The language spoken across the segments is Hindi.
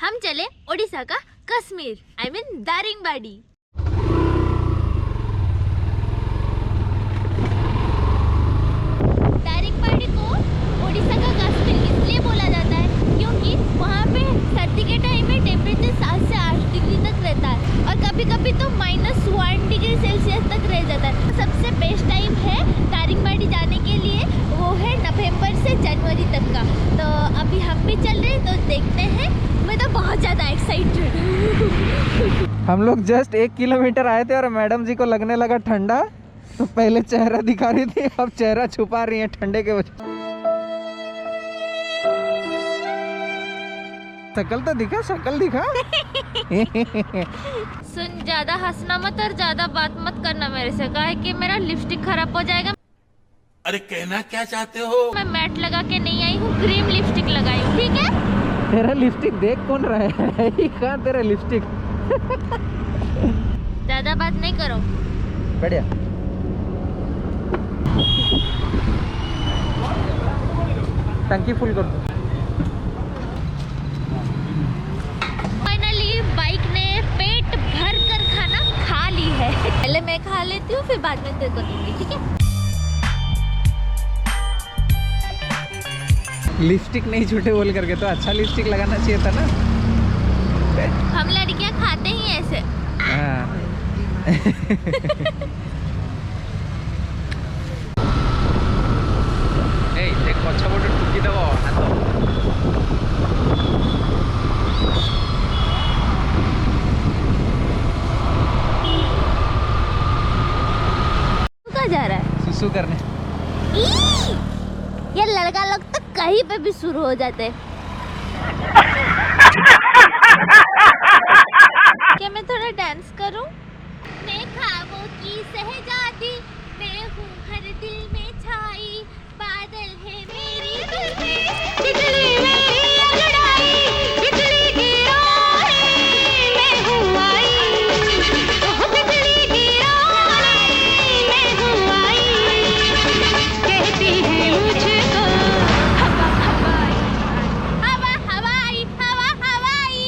हम चले ओडिशा का कश्मीर, आई मीन दारिंगबाड़ी। दारिंगबाड़ी को ओडिशा का कश्मीर इसलिए बोला जाता है क्योंकि वहाँ पे सर्दी के टाइम में टेम्परेचर 7 से 8 डिग्री तक रहता है और कभी कभी तो -1 डिग्री सेल्सियस तक रह जाता है। सबसे बेस्ट टाइम है दारिंगबाड़ी जाने के लिए, वो है नवंबर से जनवरी तक का। तो अभी हम भी चल रहे हैं, तो देखते हैं। मैं तो बहुत ज़्यादा एक्साइटेड हूँ। हम लोग जस्ट 1 किलोमीटर आए थे और मैडम जी को लगने लगा ठंडा, तो पहले चेहरा दिखा रही थी, अब चेहरा छुपा रही है ठंडे के वजह। शकल तो दिखा, शकल दिखा। सुन, ज्यादा हंसना मत और ज्यादा बात मत करना मेरे से, कहा है कि मेरा लिपस्टिक खराब हो जाएगा। अरे कहना क्या चाहते हो? मैं मैट लगा के नहीं आई हूँ, क्रीम लिपस्टिक लगाई हूँ, ठीक है? तेरा लिपस्टिक देख कौन रहा है? कहाँ तेरा लिपस्टिक? ज्यादा बात नहीं करो। बढ़िया। टंकी फुल कर। फाइनली बाइक ने पेट भर कर खाना खा ली है। पहले मैं खा लेती हूँ, फिर बाद में तेरे को दूंगी, ठीक है? लिपस्टिक नहीं छूटे बोल करके, तो अच्छा लिपस्टिक लगाना चाहिए था ना। हम लड़कियां खाते ही ऐसे। हाँ। देख पछ पटे टुकी देव हाथ। कहाँ जा रहा है? सुसु करने। ये लड़का लोग तो कहीं पे भी शुरू हो जाते। क्या मैं थोड़ा डांस करूं? मैं ख्वाबों की शहजादी, मैं हूँ हर दिल में छाई, बादल है मेरी दिल में, बिजली मेरी अंगड़ाई, बिजली गिराए, मैं हूँ आई, बिजली गिराए, मैं हूँ आई, कहती है मुझको हवा हवाई, हवा हवाई, हवा हवाई।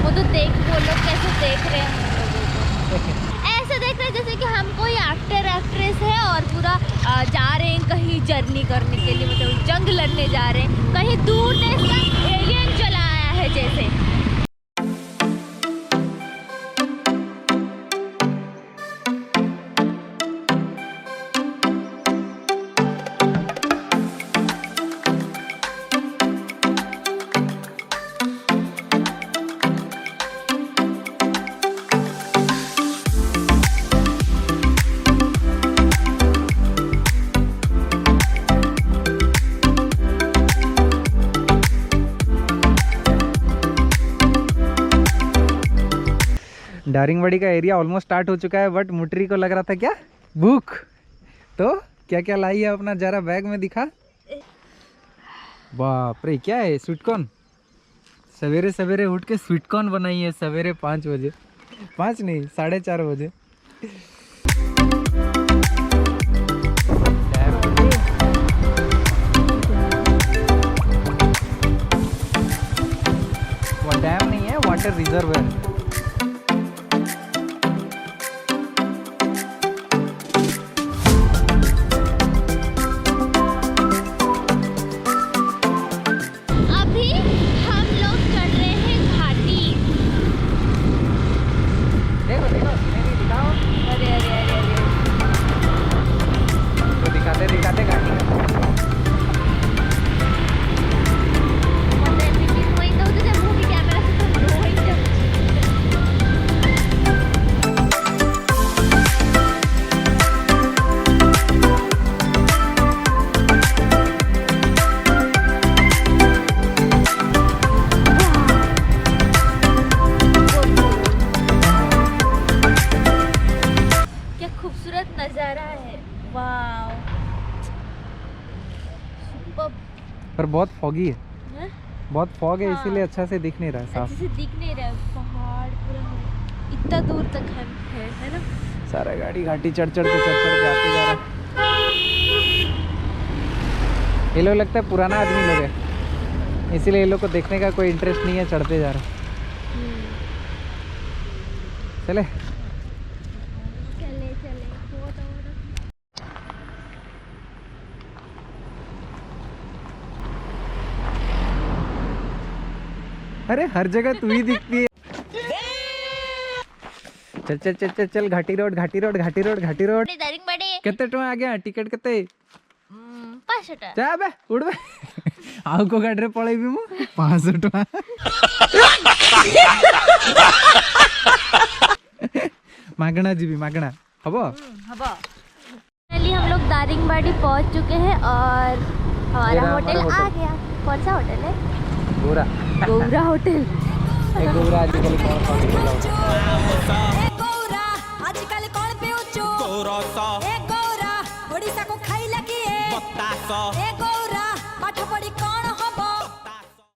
वो तो देख, वो लोग कैसे देख रहे हैं हम लोगों को, ऐसे देख रहे हैं जैसे कि हम कोई एक्टर एक्ट्रेस है और पूरा जा रहे हैं कहीं जर्नी करने के लिए, मतलब जंग लड़ने जा रहे हैं, कहीं दूर देश का एलियन चला आया है जैसे। दारिंगबाड़ी का एरिया ऑलमोस्ट स्टार्ट हो चुका है, बट मुटरी को लग रहा था क्या भूख, तो क्या क्या लाई है अपना जरा बैग में दिखा। बाप रे, क्या है? Sweet corn. सवेरे सवेरे उठ के स्वीट कॉर्न बनाई है, सवेरे 5 बजे, 5 नहीं 4:30 बजे। वो डैम नहीं है, वाटर रिजर्व है। दिखाते गाड़ी पर बहुत फॉगी है, बहुत फॉग है, इसीलिए अच्छा से दिख नहीं रहा है, साफ अच्छे से दिख नहीं रहा है। पहाड़ पूरा इतना दूर तक है ना। सारा गाड़ी घाटी चढ़ के आते जा रहा है। ये लोग लगता है पुराना आदमी लोग है, इसीलिए ये लोग को देखने का कोई इंटरेस्ट नहीं है, चढ़ते जा रहे। चले चले चले अरे हर जगह तू ही दिखती है। चल चल चल चल चल, घाटी रोड घाटी रोड घाटी रोड घाटी रोड। दारिंगबाड़ी कितने टुआ आ गया टिकट कितने? 500 टाका। जा बे उड़ बे आउ को गाड़ी रे पळेबी मु 500 टुआ। मागना जीबी मागना हबो। फाइनली हम लोग दारिंगबाड़ी पहुंच चुके हैं और हमारा होटल आ गया। कौन सा होटल है? गोरा गोरा होटल। एक गोरा आजकल कौन आजकल कौन पे उच्चो गोरा सा ए गोरा ओडिसा को खाई लगी है बतासा ए गोरा